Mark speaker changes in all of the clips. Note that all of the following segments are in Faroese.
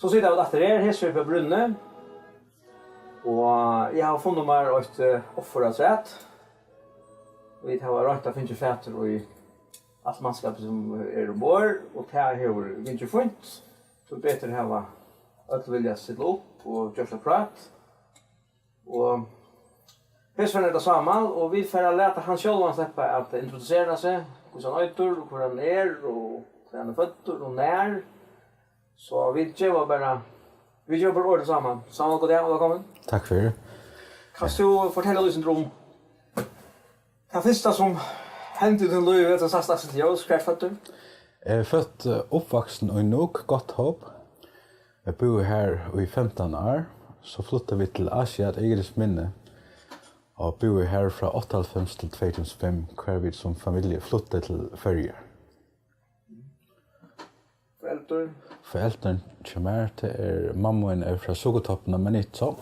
Speaker 1: Så sitter jag efter er, här på brunne. Och jag har funnit mig ett offerrätt. Vi har rätt att finna fätter och i allt manskap som är ombord. Och här har vi inte funnit. Så bättre att ha att vilja sitta upp och göra prat. Och här är det Sámal och vi får lära han själv släppa att introducera sig. Hur han heter och hur han är och hur han är född och när. Så vi gör bara ordet Sámal. Sámal, god dag och välkommen.
Speaker 2: Tack för det.
Speaker 1: Kan du fortælla lite om det första som hände i din liv vet du sast till jag skrev fötter?
Speaker 2: Jag är född uppvuxen i Nok, gott hopp. Jag bor här i 15 år. Så flyttade vi till Asia, ett eget minne. Och bor här från 98 till 2005, kvar vi som familj flyttade till Sverige. Föräldern kommer till mamman är från Sogotoppen, men inte så.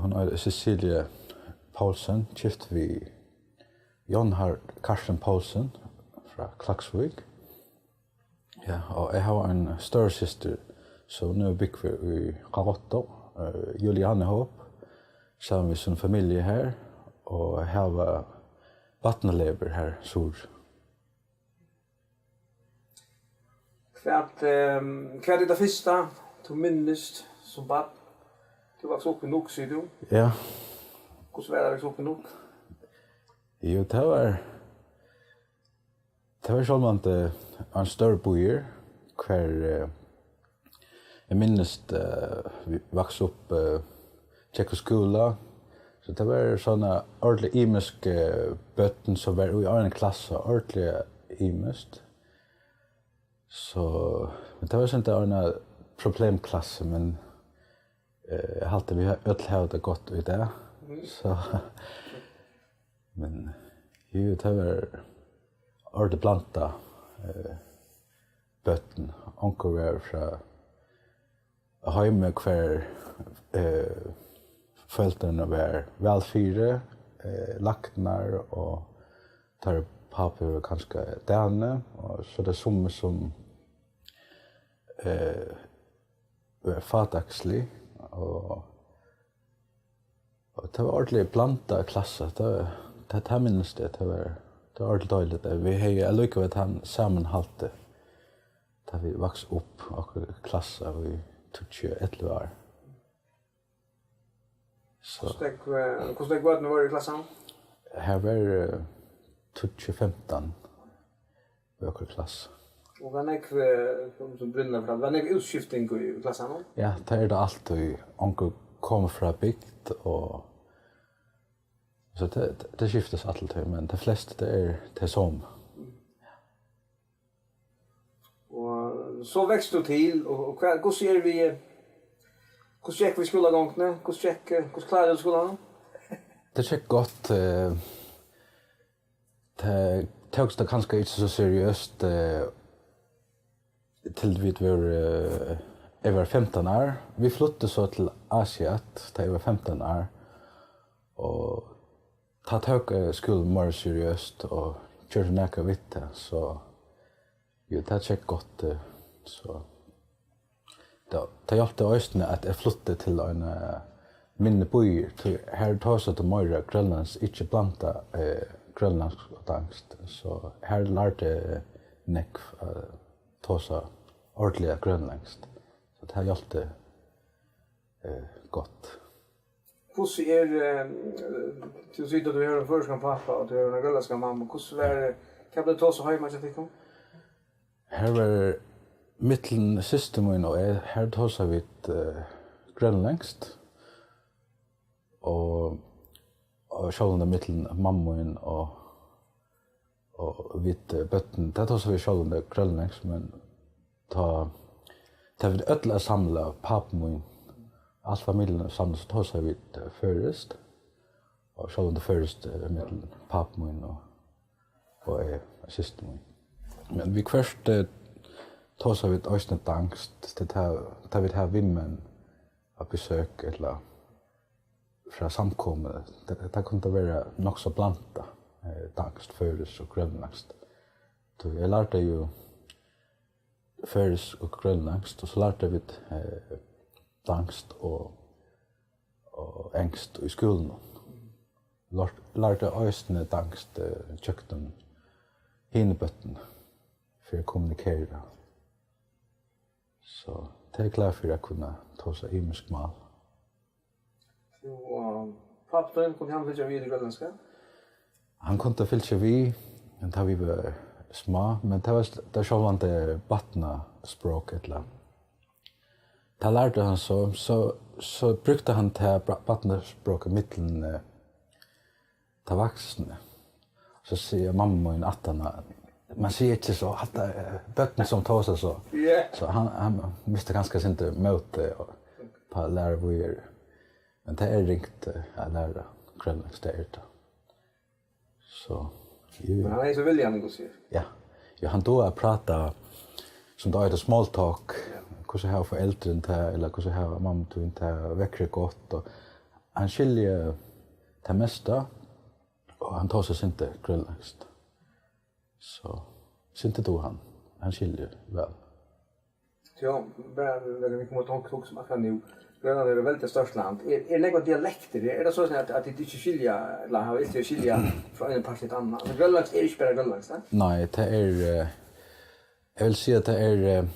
Speaker 2: Hon är Cecilia Poulsen, gift vid Karsten Poulsen från Klaksvik. Ja, och jag har en större syster, så nu bygger vi i Ragotto, Juliane Hopp, sammen med sin familj här, och här var vattenlever här, sur.
Speaker 1: Vad är det första du minns som barn? Du växte upp i Nok, säger du?
Speaker 2: Ja.
Speaker 1: Hur var det att växa upp i Nok?
Speaker 2: Jo, det var självmant en större bojer, kvar jag minns vi växte upp Tjeckoskola, så det var sådana ordentligt imiska bötten som var i en klass ordentligt imiskt. Så det var inte en problemklass, men jag hade vi hade det gott i det. Så men ju det var ordentligt blanda bötten. Onkel var från hemma kvar föräldrarna var välfyra, lacknar och tar papper och kanske därne. Och så det är som var fataxlig och det var ordentligt blanda klasser. Det här minns det var ordentligt dåligt. Vi har lyckats han sammanhållit där vi växte upp och klasser vi tog 11 år. Så
Speaker 1: hur var det var i klassen?
Speaker 2: Här var 15 i vår klass.
Speaker 1: Och vad som brinner för vad är utskiftning i klassen?
Speaker 2: Ja, det är det alltid. Onkel kommer från bygd och så det skiftas alltid, men det flesta det är som.
Speaker 1: Och så växte du till och hur ser vi hur checkar vi skolgången? Hur klarar du skolan?
Speaker 2: Det gick gott. Det togs det kanske inte så seriöst till vi var 15 år. Vi flyttade så till Asia där jag var 15 år. Och tog skolan mer seriöst och körde näka vitt så ju det gick gott så det hjälpte oss att jag flyttade till en mindre by. Här tar det mer grönlands, inte blanda grönlands och danskt. Så här lärde jag ta sig ordentligt grönländskt. Så det här hjälpte gott.
Speaker 1: Hur ser till sidan att du har en förskam pappa och du har en grönländska mamma? Hur var det? Kan du ta så hemma till dig?
Speaker 2: Här var mitten systemen och här tar vi grönländskt. Och själva mitten mamman och vitt bötten. Det tar vi själva grönländskt, men ta vi ödla samla pappan. All familjen samlas så tar vi förrest. Och själva förrest mitten pappan och systemen. Men vi först tar så vi ett östnet angst till tar vi här vimmen att besöka eller från samkommet. Det kunde vara nog så blanda angst, förrest och grönländskt. Jag lärde ju färsk och grönländskt och så lärde vi danskt och engst i skolan. Lärde östne danskt kökten hinbötten för att kommunicera. Så det är klart för att kunna ta sig imisk mal.
Speaker 1: Pappan kunde han fylja vid i grönländska?
Speaker 2: Han kunde fylja vid, men vi var små, men det var självande batna språk eller. Det lärde han så brukte han det batna språket mittlen ta vuxna. Så säger mamma i attarna, man ser inte så att bötten som tar sig så. Så han visste ganska inte möte på lärarvård. Men det är ringt att lära grönländskt det. Så
Speaker 1: men han är så villig han går se.
Speaker 2: Ja, han då prata som då är det small talk. Hur så här för äldre inte eller hur så här mamma du inte väcker gott och han skiljer det mesta och han tar sig inte grönländskt. Så inte då han skiljer väl.
Speaker 1: Ja, bara när vi kommer att tänka som att han nu Grönland är väldigt störst land. Är det några dialekter? Är det så att det inte skilja eller har inte skilja från en part till ett annat? Men grönländskt är inte bara grönländskt, va?
Speaker 2: Nej, det är jag vill säga att det är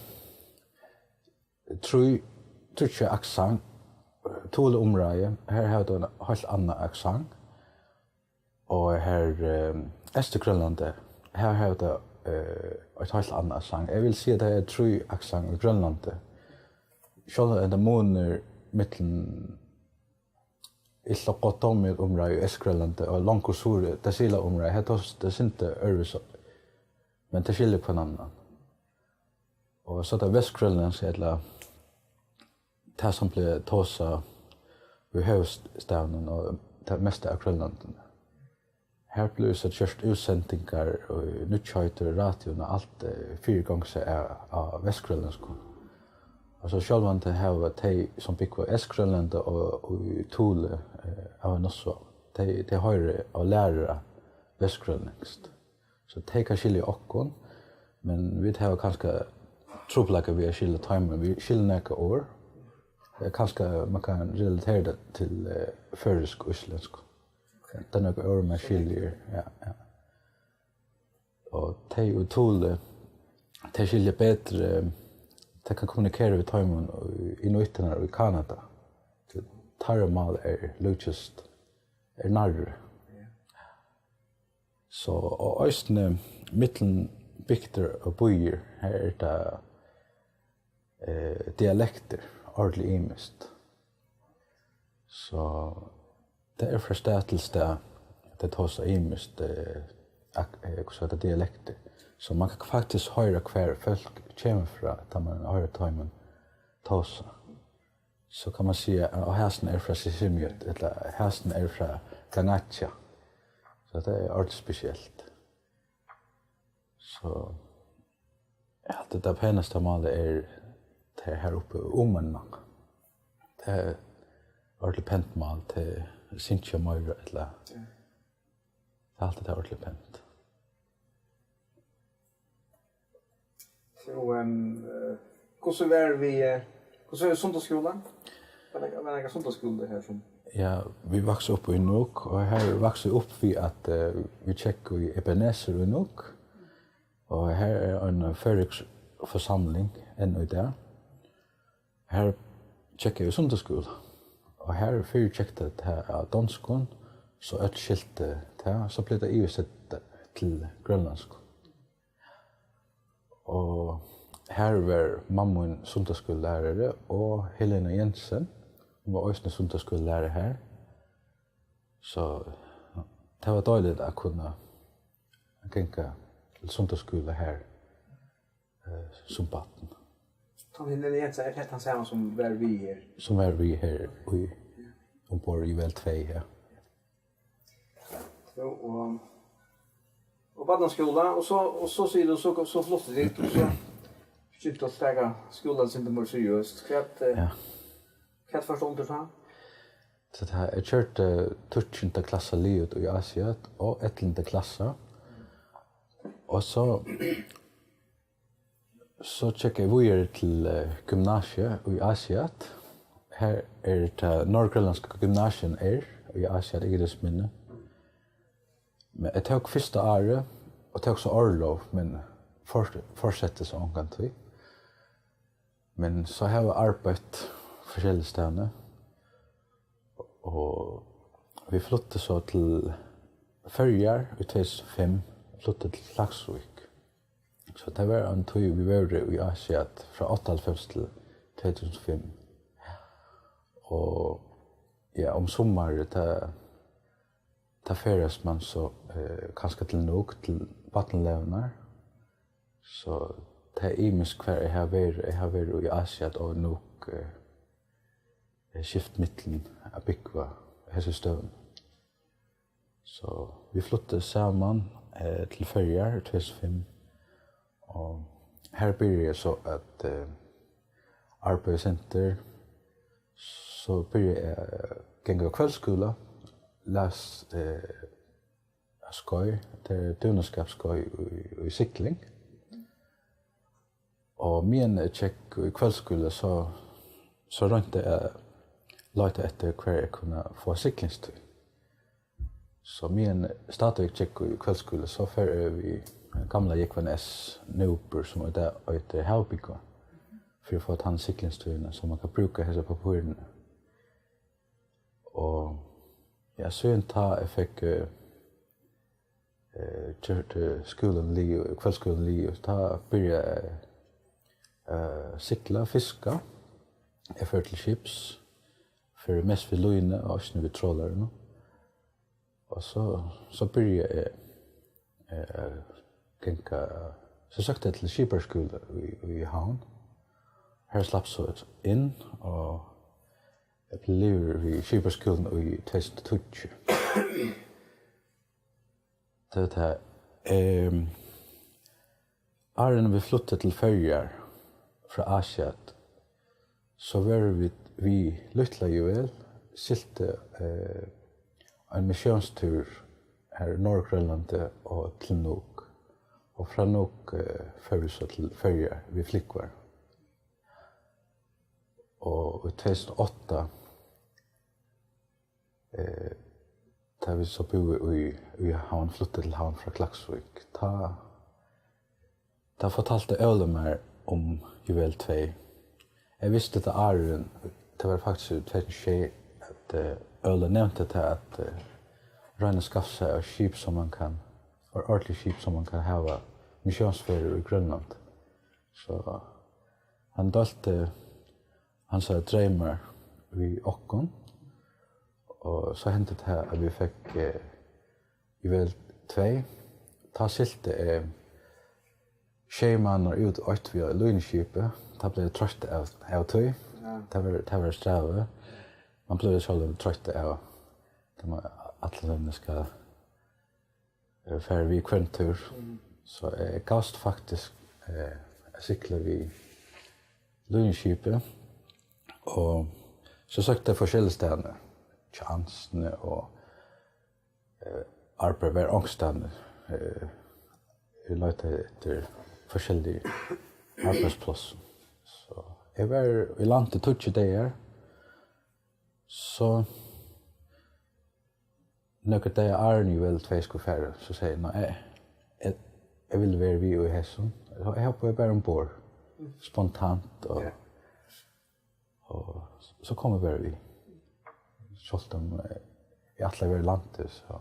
Speaker 2: tror accent tål område. Här har du en helt annan accent. Och här Östergrönland här har du ett helt annat accent. Jag vill säga att det är tre accent i Grönland. Själva är det månader mitten illa gott om med område i Östergrönland och långt sur det sila område. Det är inte övrigt men det skiljer på en annan. Och så där Västgrönland eller det som blir tosa vid höststävnen och det mesta av Grönland. Här blir så just utsändningar och nyheter, radion och allt 4 gånger är av Västgrönländsk. Alltså självant det här var de som bygger på Östgrönland och i Thule av också. De har och lärare Västgrönländskt. Så det kan skilja okon, men vi har kanske trubbelager vi skilja timer, vi skilja några år. Kanske man kan relatera det till försk och isländsk. Det är några år man skiljer, ja. Och de och Thule, de skiljer bättre. Det kan kommunicera med timern i Inuiterna och i Kanada. Tarmal är lutjust, är närre. Så och östne mitten bygder och byer här är det dialekter, ordentligt imist. Så det är förstätelse det tar sig imist också det dialekter. Så man kan faktiskt höra kvar folk kommer från att man hör timern tosa. Så kan man säga att hästen är från Sisimiut eller hästen är från Kangatja. Så det är alltid speciellt. Så det där penaste malet är det här uppe Omanang. Det är alltid pent mal till Sintja Möjra eller det är alltid det alltid pent.
Speaker 1: Så hur är vi hur är söndagsskolan? Vad är söndagsskolan här som?
Speaker 2: Ja, vi växte upp i Nuuk och här växte upp vi att vi checkar i Ebenezer i Nuuk. Och här är en församling ännu där. Här checkar vi söndagsskolan. Och här för checkade det här danskon så ett skilt där så blev det översatt till grönländsk. Och här var mamman söndagsskollärare och Helena Jensen var också söndagsskollärare här. Så det var dåligt att kunna gänga till söndagsskola här som batten.
Speaker 1: Helena Jensen är helt samma som var vi här.
Speaker 2: Som var vi här ombord i Juvel II, ja.
Speaker 1: Och barnaskola och så ser du så flott det och så försökte att stäga skolan sin mer seriöst. Kan förstå inte så.
Speaker 2: Så det här är kört 13:e klass livet i Asien och 11:e klass. Och så Så checkar vi till gymnasiet i Asiat. Här är det Norrgrönlandska gymnasien i Asiat idrottsminne. Men jag tog första året och tog så orlov, men fortsätter så omgång till. Men så har jag arbetat forskjellige steder. Og vi flyttade så till Førjar i 2005, flyttade till Klaksvik. Så det var en tid vi var i Asiat fra 98 til 2005. Og ja, om sommaren ta färdas man så kanske till nog till vattenlevnar. Så det är imisk kvar jag har varit i Asiat och nog skift mittlen att bygga hese støven. Så vi flyttade saman till Førjar 2005. Och här började jag så att arbeidscenter. Så började jag gänga kvällsskola. Läs skoj, det är dunskapsskoj i cykling. Och min check i kvällsskola så rönte jag lite efter hur jag kunde få cyklingstid. Så min stadig check i kvällsskola så för vi gamla Jekvanes Nuber som är där ute Hevur för att få ett hand cyklingstid som man kan bruka hesa på papiren. Och ja, så jag fick till skolan Leo, kvällsskolan Leo, började cykla, fiska. Jag för till chips, för mest för lojne och snö vid trålarna. Och så började jag gänga, så sökte jag till skiparskola i havn. Här slapp så in och jag blev vid skiparskolan i 2012. Det här. När vi flyttade till Førjar från Asiat så var vi lyckliga Juvel silte en missionstur här i Norrgrønlandi och till Nok. Och från Nok för vi så till Førjar vi flickvar. Och i 2008 där vi så bo i havn, flyttade till havn från Klaksvik. Da fortalte Øle meg om Juvel II. Jeg visste til Arjen, det var faktisk i 2006 at Øle nevnte til at Rønne skaffe seg skip som man kan, og ordentlig skip som man kan hava missionsferier i Grønland. Så han delte hans drømmer i Okkon, og så hendte det at vi fikk Juvel II. Ta silte Tjejmannar ut åt via lynskipet. Det blev trött av tøy. Det var sträva. Man blev själv trött av att man ska färra vid kventur. Så gavst faktiskt cykla vid lynskipet. Och så sökte jag forskjellige steder. Chansene och arbeid var ångstande. Jag letade efter forskjellige arbeidsplasser. Så jeg var i landet 20 dager. Så noen dager Arne Juvel II skulle færre, så sier jeg, nei, jeg vil være vi i Hesson. Jeg hoppet bare ombord, spontant, og så kom jeg bare vi. Selv om jeg alltid var i landet, så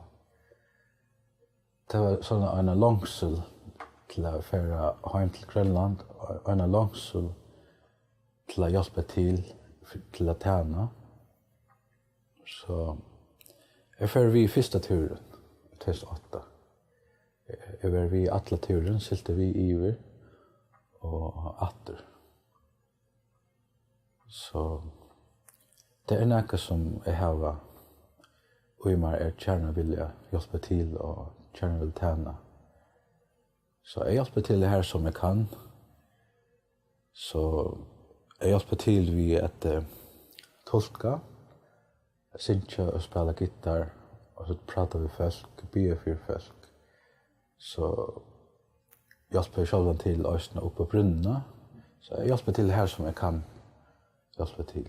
Speaker 2: det var sånn en langsel til å fære hjem til Grønland, og en langsel til å hjelpe til å tjene. Så jeg fære vi i første turen, i 2008. Jeg var vi i alle turen, silte vi iver og atter. Så det er noe som jeg har og i meg kjærne vilja hjelpe til og kjærne vil tjene. Så jeg hjelper til det her som jeg kan. Så jeg hjelper til ved at tolka, synge og spela gitar, og så prater vi folk, byer for folk. Så hjälper själva till östra uppe på brunnarna. Så jag hjälper till här som jag kan hjälpa till.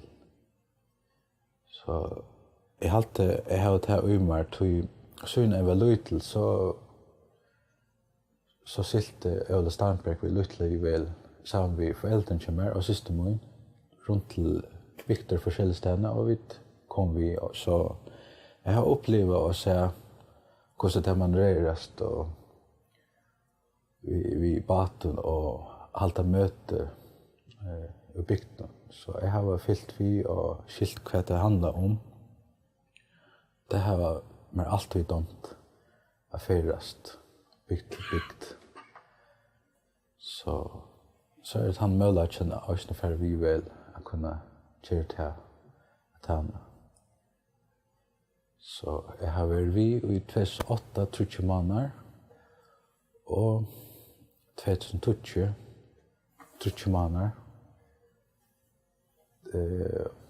Speaker 2: Så jag har det här umar till syn jag var liten så silte Öle Starnberg vid Lutla Juvel sammen med föräldern kommer och systermor runt till Victor forskjelligstedene och vi kom vi och så jag har upplevt och se hur det man rörast och vi baten och halta möte i bygden. Så jag har fyllt vi och skilt vad det handlar om. Det här var mig alltid dömt att färdas bygd till bygd. Så är det han möjligt att känna ungefär vi väl att kunna göra det här. Så jag har varit vi i 2008 30 månader och 2020 30 månader.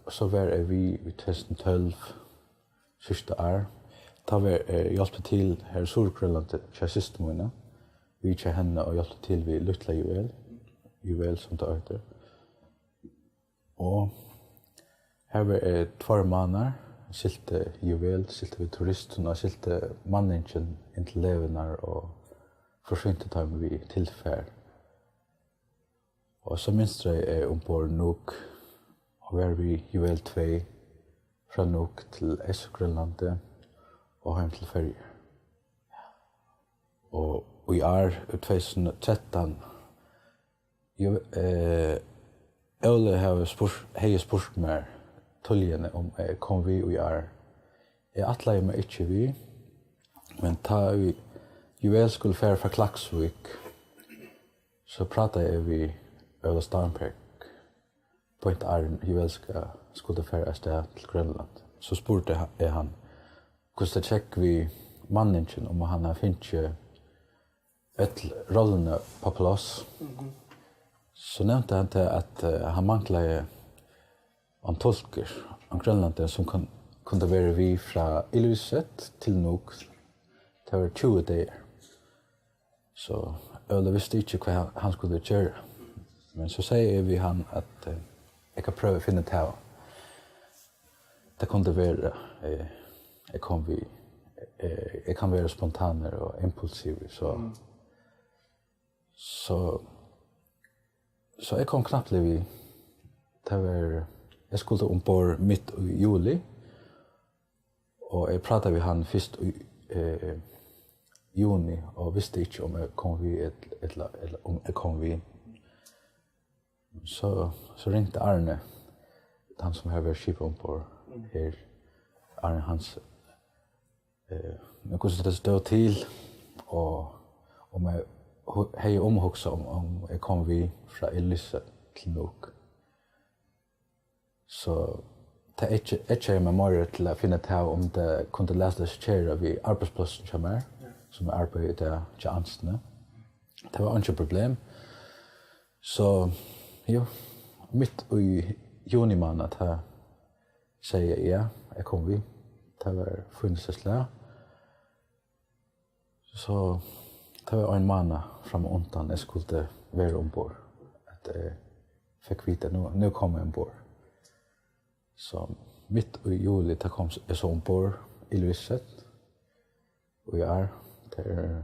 Speaker 2: Så var vi i 2012 sista år. Ta var hjälpte till här i Grønlandi till systermorna. Vi tjej henne och hjälpte till vid Lutla Juvel som det heter. Och här var 2 månader. Skilte Juvel, skilte vi turisterna, skilte manningen in till levenar och försynte ta med vid tillfärd. Och så minst det är ombord Nok och var vi Juvel II från Nok till Grønlandi och hem till färger. Och i år 2013 Öle har spurt mig tullene om kom vi och är atleie mig inte vi men ta vi Juvel skulle färra för Klaksvik så pratade vi Öle Starnberg på ett år Juvel skulle färra sted till Grønland. Så spurte han hur det check vi manningen om han har finns ett rollene på plats. Så nämnde han till att han manglade en tolker, en Grønlandi som kunde vara vi från Illuset till Nok. Det var 20 dagar. Så Öle visste inte vad han skulle göra. Men så säger vi han att jag kan pröva finna det här. Det kunde vara, jag kan vara spontaner och impulsiv. Så jag kom knappt vid. Det var jag skulle ombord mitt i juli och jag pratade med han först i juni och visste inte om jag kom vid eller om jag kom vid. Så ringde Arne, han som har varit skip ombord här. Arne hans jag kunde det stå till och om jag hej omhuxa om jag kom vid från Elysse till Nok. Så det är jag memorier till att finna till om det kunde läsa det köra vid arbetsplatsen som arbetar där till anställd. Det var inte problem. Så jo, mitt i juni månad här säger jag kom vid. Det var funnits så det var en månad fram och undan jag skulle vara ombord. Att fick veta nu kommer jag ombord. Så mitt i juli det kom jag så ombord i Illuset. Och jag där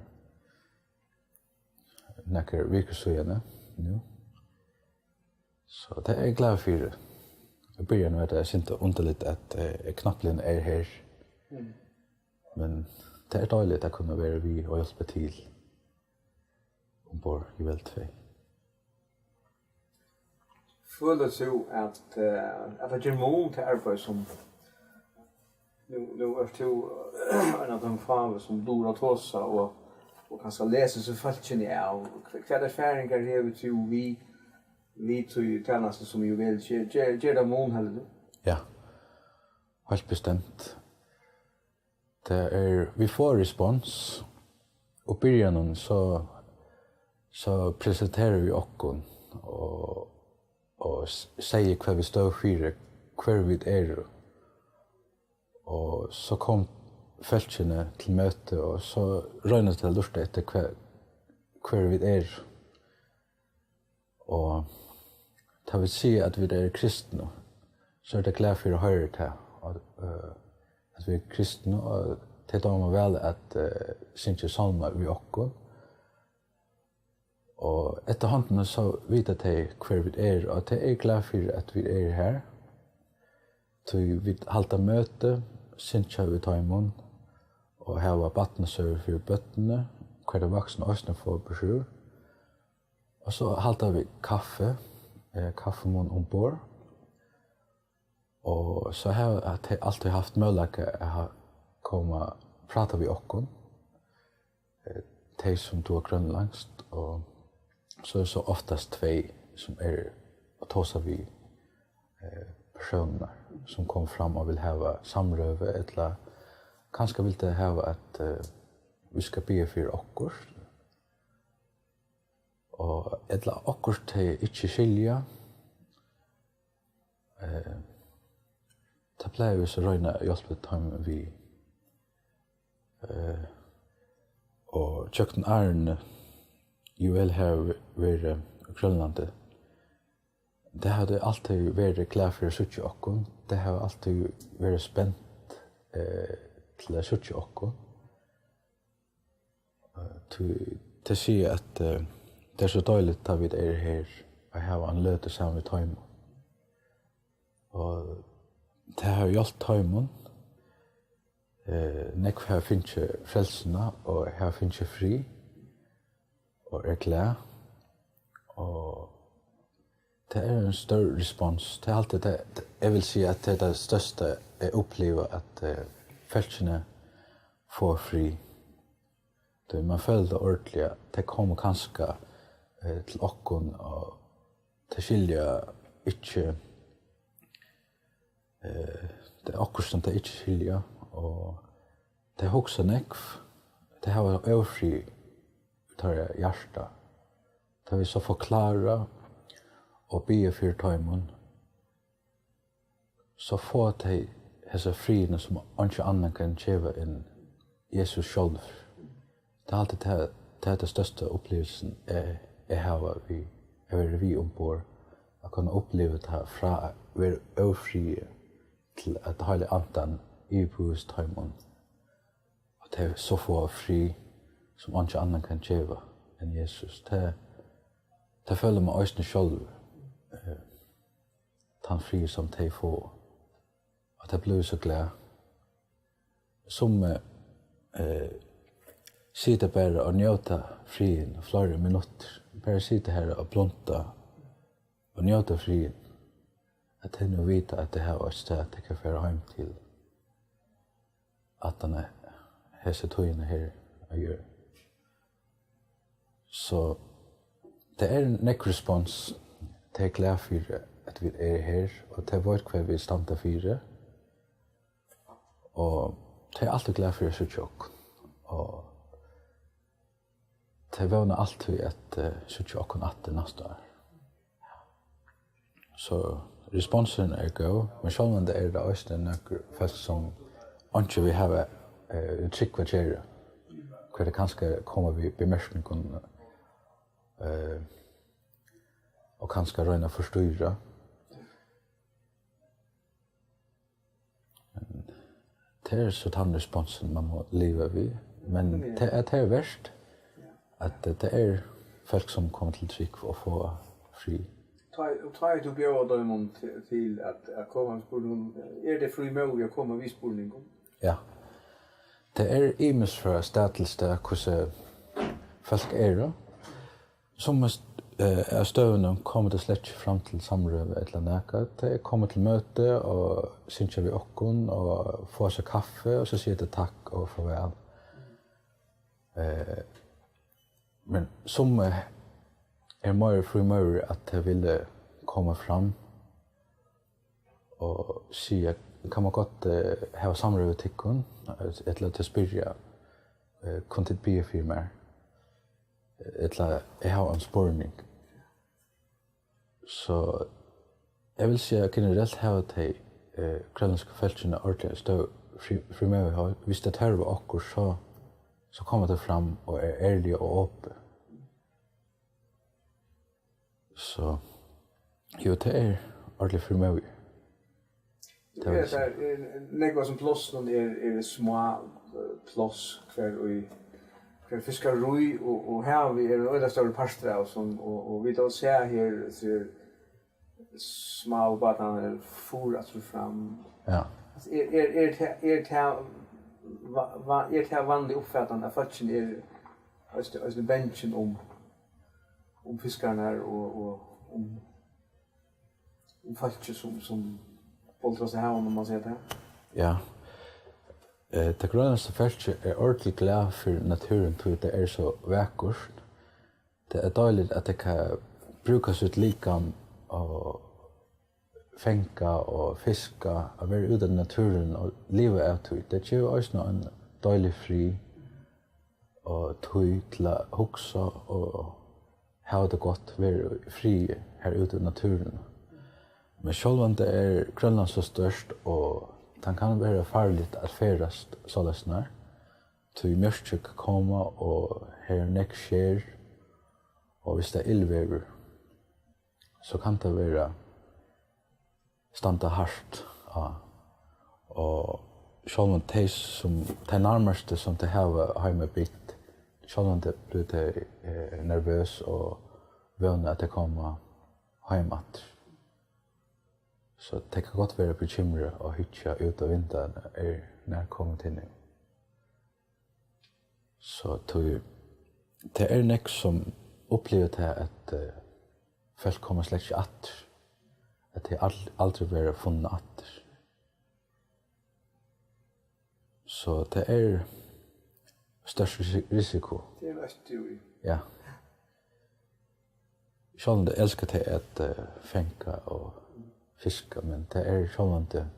Speaker 2: några veckor sedan nu. Så det är jag glad för. I början var det inte underligt att knapplen är här. Men det är dåligt att kunna vara vi och hjälpa till ombord Juvel II.
Speaker 1: Føler du at det gjør mån til arbeid som nu er du en av de fag som bor og tåsa og kanskje lese så falskene av hva erfaringer har du vi til tjeneste som jo vil gjør det mån heller du?
Speaker 2: Ja, helt bestemt. Det vi får respons og början så presenterar vi okon och säger vad vi står för, hur vi är. Och så kom fältene till möte och så röjnade det lust efter hver vi og ta vi si at vi kristne, så det glad for å høre det, at vi kristne, og det er vel at synge salmer vi okkur. Og etter hånden så vet jeg hver vi og det er glad for at vi her. Så vi halta møte, synge vi tar imot, og her var batnesøver for bøttene, hver det voksne østene får beskyr. Og så halta vi kaffemån ombord. Og så har jeg alltid haft mulighet å komme og prate med oss. De som tog grønlandsk, og så er det så oftast två som och tåsa vi personer som kom fram och vill ha samrøða eller kanske vill det ha att vi ska be för oss. Och eller oss till inte skilja. Det pleier vi så røyne hjálp til vi og kjøkken Arne Juvel II i Grønlandi. Det hadde alltid vært glad for å suttje okkur. Det hadde alltid vært spent til å suttje okkur. Til å si at det er så dårlig at vi her og har en løte sammen med tøymen. Og det har hjulpet tøymen. Nekv har finnet frelsene og har finnet fri og glad. Og det er en større respons. Det er alltid det. Jeg vil si at det er det største jeg opplever at frelsene får fri. Man føler det ordentlig. Det kommer kanskje til okken og det skiljer ikke det er akkurat som det ikke skiljer, og det er også nekv. Det har vært overfri ut av hjertet. Det vi så forklare og be for tøymen, så får de disse friene som ikke annen kan kjeve enn Jesus selv. Det er alltid det største opplevelsen jeg har vi ombord. Å kunne oppleve det fra å være overfri til at hele andan i bus tøymen. Og det er så få fri som ikke annen kan kjeve enn Jesus. Det føler meg øyne selv den fri som de får. Og det blir så glad. Som sitter bare og njøter frien flere minutter. Bare sitter her og blunter og njøter frien. At jeg nå vet at det her var et sted at jeg kan føre hjem til at denne hese tøyene her å gjøre. Så det er en nekk-respons. Det er glad for at vi her, og det er vårt hva vi standa for. Og det er alltid glad for å se tjokk. Og det vågner alltid at se tjokk og natt neste år. Så responsen er god, men selv om det er det også noen folk som ikke vil ha trygg hva gjøre. Hva det kanskje kommer vi bemerkningen og kanskje røyne forstyrre. Det er så den responsen man må leve ved. Men det er verst at det er folk som kommer til trygg og få fri.
Speaker 1: Tar du bjør dem til at komme med spurningen? Er det fri med å komme med spurningen?
Speaker 2: Ja. Det er imens fra sted til sted hvordan folk er. Som er støvende kommer det slett ikke frem til Samrøða eller Erneeraq. Det kommer til møte og synes vi okken og får seg kaffe og så sier det takk og farvel. Men som er mer frimører at jeg ville komme fram og si at kan man godt ha Samrøða tikkun eller til spyrja kunne det bli for meg eller jeg har en spørning. Så jeg vil si at generelt har de grønlandske feltene ordentlig stå frimøver. Hvis det tar over okkur så kommer det fram og er ærlig og åpen. Så jo, det er ordentlig for meg.
Speaker 1: Det är något som plåsen är små plås kvar fiskar roi och här vi är en öde större parster som och vi då ser här så små båtar for att fram.
Speaker 2: Ja.
Speaker 1: Det vanlig uppfattande att faktiskt är alltså benchen om fiskarna och om faktiskt som poltras här om man ser det.
Speaker 2: Ja. Det grønlandske feltet er ordentlig glad for naturen, for det er så vakkert. Det er deilig at det kan brukes ut likam og fenka og fiska og være ute i naturen og leve av tog. Det gjør også en deilig fri og tog til å hukse og ha det godt, være fri her ute i naturen. Men selv om det er Grønland så størst og det kan være farligt at færast sålesnar. Til mørket kan komme og her nek skjer. Og hvis det er ildvever, så kan det være standa hardt. Ja. Og selv om de nærmeste som det har hjemme bygd, selv om det blir det nervøs og vønner at det kommer hjemme. Så det kan godt være bekymret og hytja ut av vinteren når kommet inn. Så det er nek som opplever til at folk kommer slett ikke atter. At det aldri være funnet atter. Så det er størst risiko.
Speaker 1: Det er mest jo.
Speaker 2: Ja. Selv om det elsker til at fenka og fiska, men det er sjålande.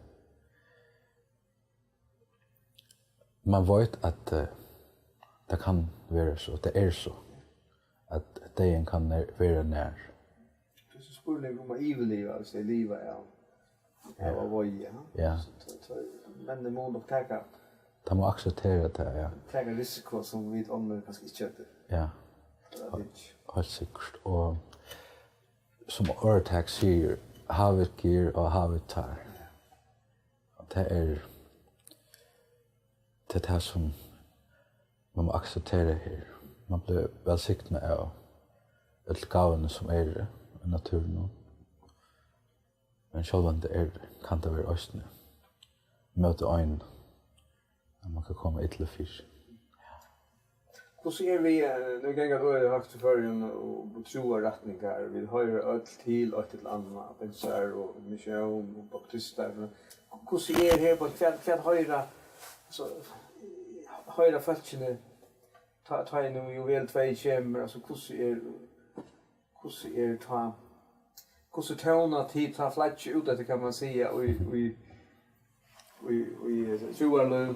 Speaker 2: Man vet at det kan være så, det er så, at dagen kan være nær.
Speaker 1: Det er så spurning om man iveliva, hvis det er livet av voja.
Speaker 2: Ja.
Speaker 1: Men det må nok teka.
Speaker 2: De må akseptere det, ja.
Speaker 1: Teka risiko som vi ånder kanskje ikke kjøter.
Speaker 2: Ja, helt sikkert. Og som Erneeraq sier, havet gir og havet tar. Det er det som man må akseptere her. Man blir velsignet av alle gavene som er i naturen. Men selv om det kan det være østene. Møte øynene. Man kan komme ytterligere fisk.
Speaker 1: Hvordan vi, nu gänga då är högt för och troa rättningar, vi höjer öll till och till andra, pensar och mission och baptister. Hvordan här på kvart höjra, så höjra falskene, ta nu Juvel II kommer, alltså hvordan tåna tid ta flatsch ut det kan man säga och vi troar nu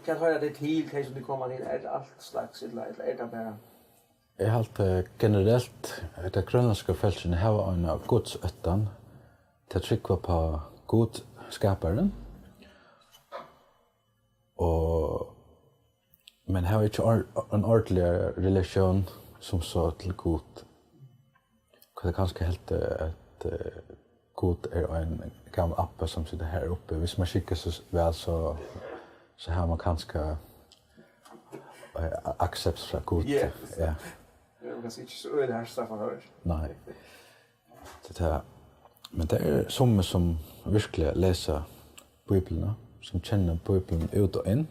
Speaker 1: kan höra det till som det kommer till är allt slags eller är det bara
Speaker 2: Jeg halte generelt at det grønlandske feltet har en godsøttan til å trykke på godskaperen. Men har ikke en ordentlig relasjon som så til god. Det er kanskje helt at god er en gammel app som sitter her oppe. Hvis man kikker så vel, så har man kanskje accept fra god.
Speaker 1: Yeah.
Speaker 2: Ja.
Speaker 1: Det är kanske inte så öde här Staffan hör.
Speaker 2: Nej. Men det är som virkelig läser Bibeln, som känner Bibeln ut och in.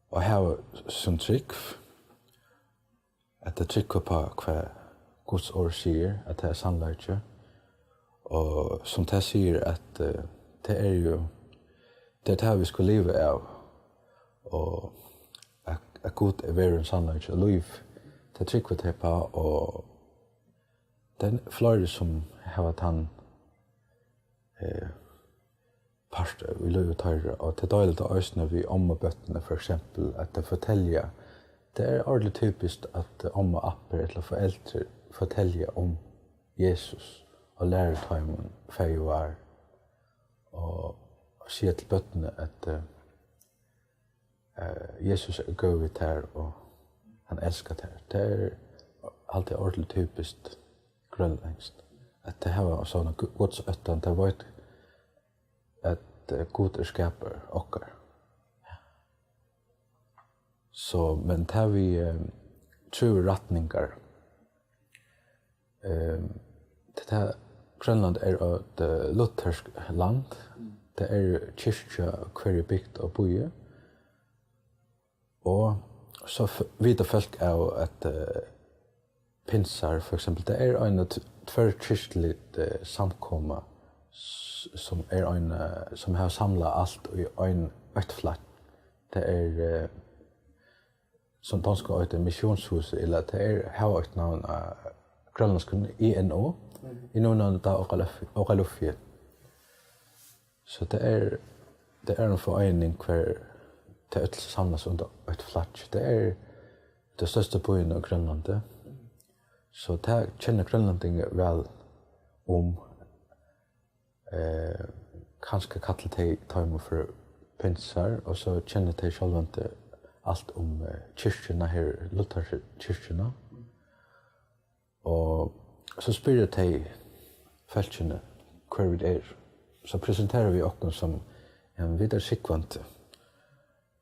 Speaker 2: Och har som trygg att det trycker på vad Guds ord säger, att det är sannolikt. Och som det säger att det är ju det här vi ska leva av. Och att Gud är värre än sannolikt och liv. Det trycker det på och den flöjde som har varit han part vi livet här och det dåligt att ösna vi om och bötterna för exempel att det förtälja. Det är ordentligt typiskt att om och appar eller föräldrar förtälja om Jesus och lära tajmen fejvar och säga till bötterna att Jesus är gåvit här och han älskar det här. Det är alltid ordentligt typiskt grønländskt. Att det här var sådana Guds öttan, det var ett god skaper okkar. Så, men det vi tror rättningar. Det här Grønland ett luthersk land. Det kyrkja kvar byggt och boje. Och så vita folk av att pinsar för exempel, det en tvärkyrkligt samkomma som en som har samlat allt i en o.fl. Det som danska ett missionshus eller det har ett namn grönlandskun INO i någon av o.fl. Så det en förening kvar det är samlas under ett flats. Det det största byn i Grønlandi. Så det känner grönlänningar väl om kanske kallar det time för pinsar och så känner det självante allt om kyrkorna här, lutherska kyrkorna. Och så spyr det fältjene kvar vi så presenterar vi oss som en vidare sikvant.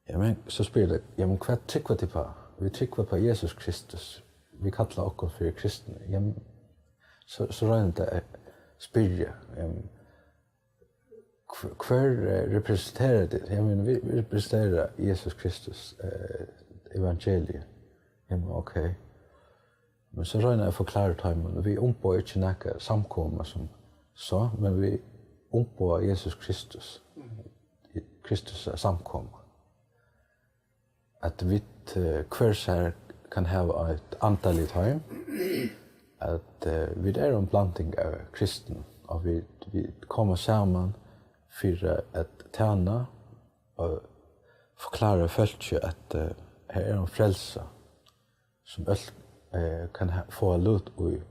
Speaker 2: Ja, men så spyr det, ja men vad tryckvar till på? Vi tryckvar på Jesus Kristus. Vi kallar oss för kristna. Ja, så rör det spyr kvar representerar det? Jag menar, vi representerar Jesus Kristus evangeliet. Ja, men okej. Men så rör jag förklarar tajmen. Vi ombår inte näka samkomma som så, men vi ombår Jesus Kristus. Kristus samkomma. Att vi kvar kan ha ett antal i time. Att vi en blandning av kristen och vi kommer samman för att tjäna och förklara folk att här är en frälsa som kan få lut i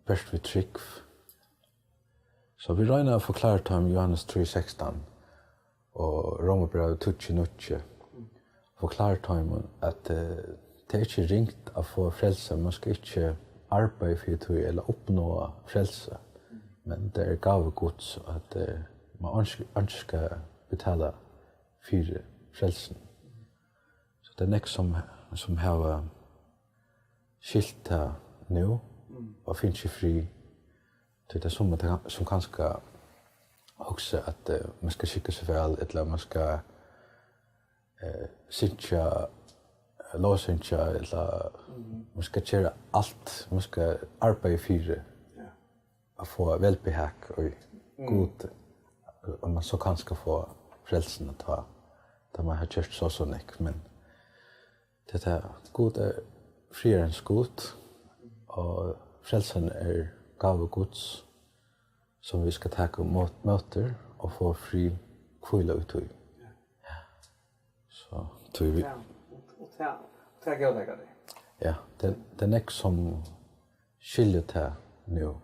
Speaker 2: bäst vi tryck. Så vi räknar förklara om Johannes 3:16 och Romarbrevet 12:9. Förklara om att det är inte ringt att få frälsa, man ska inte arbeta för det eller uppnå frälsa. Men det är gav Guds att man inte ska betala för frälsen. Så det är något som har skilt här nu och finns ju fri till det som kanske också att man ska skicka sig väl eller man ska synka låsynka eller man ska göra allt, man ska arbeta för det att få välbehag och god och man så kanske få frälsen att ha där man har gjort så mycket, men det här god är friarens god och frälsen är gav Guds som vi ska ta möter och få fri kvila ut i. Så tror vi.
Speaker 1: Tack jag det.
Speaker 2: Ja, det är något som skiljer det nu.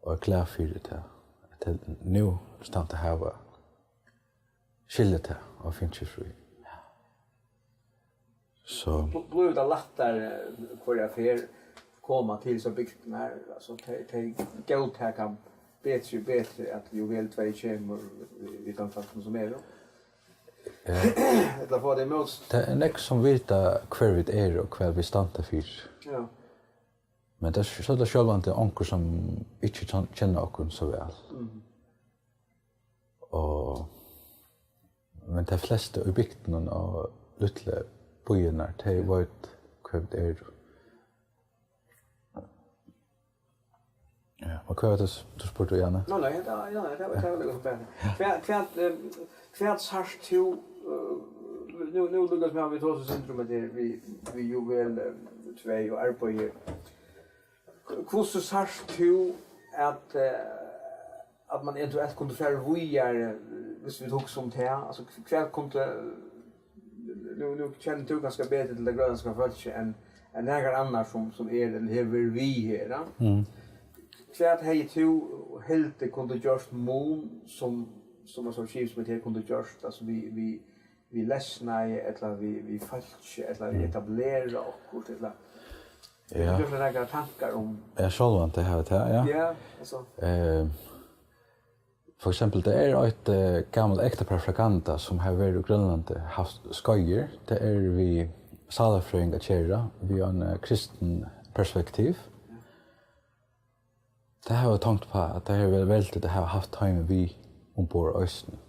Speaker 2: Och är klar för det här. Att nu stannar här skiljer det och finns ju fri. Så
Speaker 1: blir det lättare för jag för komma till så bygden här, alltså till gåtäcka bättre att Juvel II kommer vid de faktum som är då. Det får det emot.
Speaker 2: Det är något som vita kvar vid och kvar vi stannar för.
Speaker 1: Ja.
Speaker 2: Men det är så det självante onkel som inte känner oss så väl. Och men de flesta i bygden och lilla byarna, de var kvar vid Ja, och vad det du spurte gärna?
Speaker 1: Nej, det var liksom bättre. Kvärt sarst till nu lukas med vi tog så centrum där vi Juvel II och är på här. Hur så sarst till att man eventuellt kunde få via hvis vi tog som det alltså kvärt kunde nu känner du ganska bättre till det grönska folket än några andra som är eller hevur vi här. Kvärt hej tu helt det kunde görs mån som man så skivs med det kunde görs alltså vi ledsna eller vi falsk eller vi etablera och eller Ja. Du har några tankar om...
Speaker 2: Jag själv det här, ja.
Speaker 1: Ja, alltså.
Speaker 2: For eksempel, det et gammelt ektepar fra Ganda som har vært i Grønlandi haft skøyer. Det vi salafrøying av kjera, vi har en kristen perspektiv. Det har jeg tenkt på at det har vært veldig det har haft hjemme vi ombord Østen.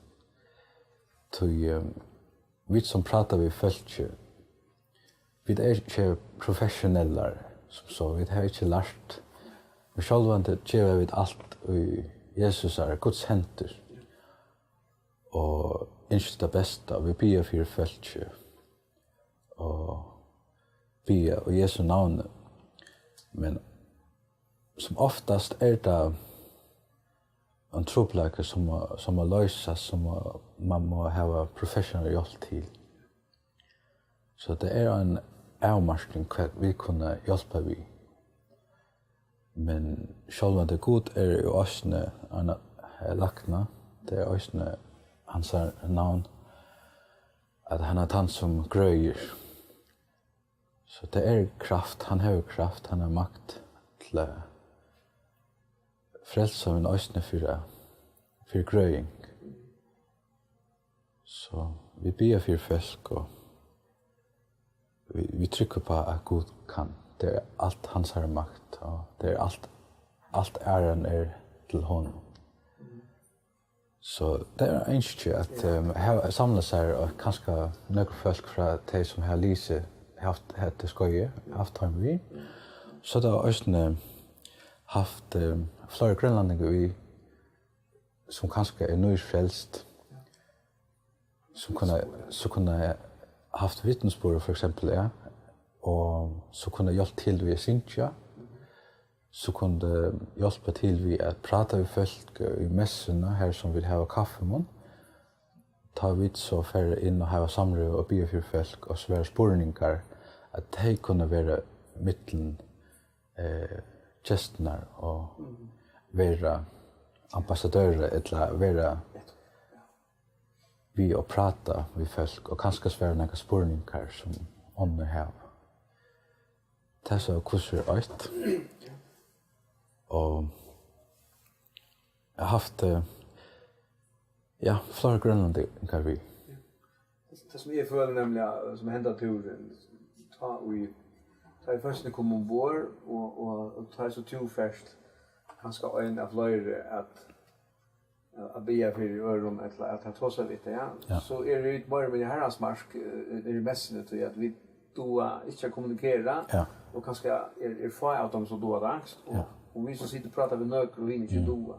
Speaker 2: Vi som prater vi følger, vi ikke professioneller som så, vi har ikke lært. Vi selv gjør vi alt i Jesus Guds henter. Og ønsker det beste, vi ber for følge. Og ber og Jesu navn. Men som oftast det en trobladke som må løses, som man må ha professionell hjelp til. Så det en avmarsning hva vi kunne hjelpe vi. Men själva det god ju också en lakna. Det också hans namn. Att han har som gröjer. Så det kraft, han har kraft, han har makt till frälsa en också för gröjning. Så vi ber för folk och vi trycker på att Gud kan. Det allt hans har makt och det allt äran till honom. Så det inte att samla sig och kanske några folk från de som har Lise haft det skoje haft time vi. Så det har också haft flera grönlänningar vi som kanske nyfrälst som kunde haft vittnesbörd för exempel ja. Og så kunne hjelpe til vi syntja, så kunne hjelpe til vi at prata med folk i messene her som vil ha kaffe med. Ta vi så færre inn og ha Samrøða og be for folk og svære spurningar at de kunne være mittelen gestene og være ambassadører eller være vi og prata med folk og kanskje svære noen spurningar som ånden har. Det så kurser alt. Og jeg har haft flere Grønlandi kan vi.
Speaker 1: Det som jeg føler nemlig som hända turen ta i først kom ombord og ta så to først kanskje en av flere att be för öron att ha trossa lite ja. Så det ju bara med herrans mark det mässigt till att vi då inte kommunicera och kanske få av dem så då angst och vi så sitter och pratar med nök och vi inte då.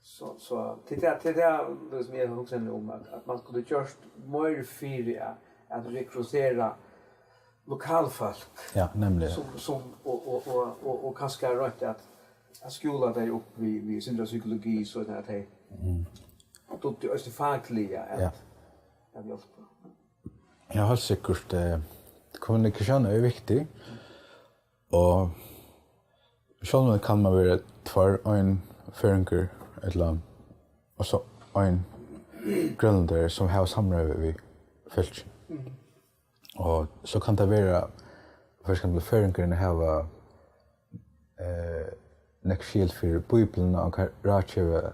Speaker 1: Så till det som jag också om att man skulle just mer fyra att rekrytera lokalfolk.
Speaker 2: Ja, nämligen.
Speaker 1: Som och kanske rätt att skola dig upp vid sin psykologi så att det då det är fackliga att hjälpa.
Speaker 2: Jag har säkert kommunikation är viktig. Och själv kan man vara två en förenkar eller och så en grönländare som har Samrøða vid fälten. Och så kan det vara för exempel förenkarna har nekskilt för Bibeln och rådgöra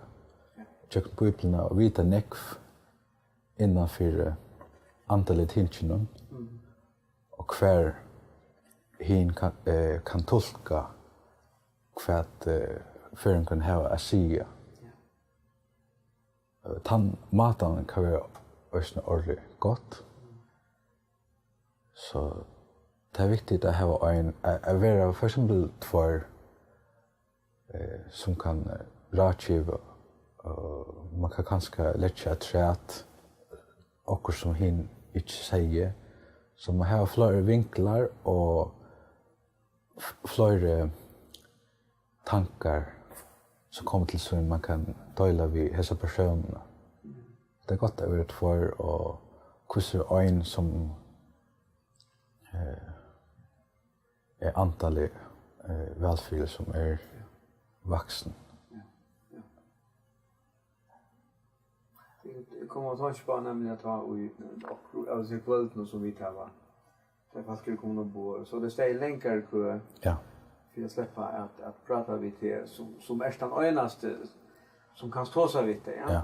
Speaker 2: tjock Bibeln och vita nekv innanför antalet hinsjen och kvar hin kan tolka vad förenkan har att säga. Maten kan vara också ordentligt gott. Så det är viktigt att ha att vara för exempel två som kan rådgiva och man kan kanske lägga trät och som hin inte säger. Så man har flera vinklar och flera tankar som kommer till så man kan dela vid dessa personerna. Det är gott att vara två och kurser en som är antalet välfyll som är vuxen.
Speaker 1: Det kommer att ta på nämligen att ha och alltså kvällen som vi tar där folk kommer ombord. Så det ställer länkar kö.
Speaker 2: Ja.
Speaker 1: För att släppa att prata vid det som är den enaste som kan stå sig vid det. Ja.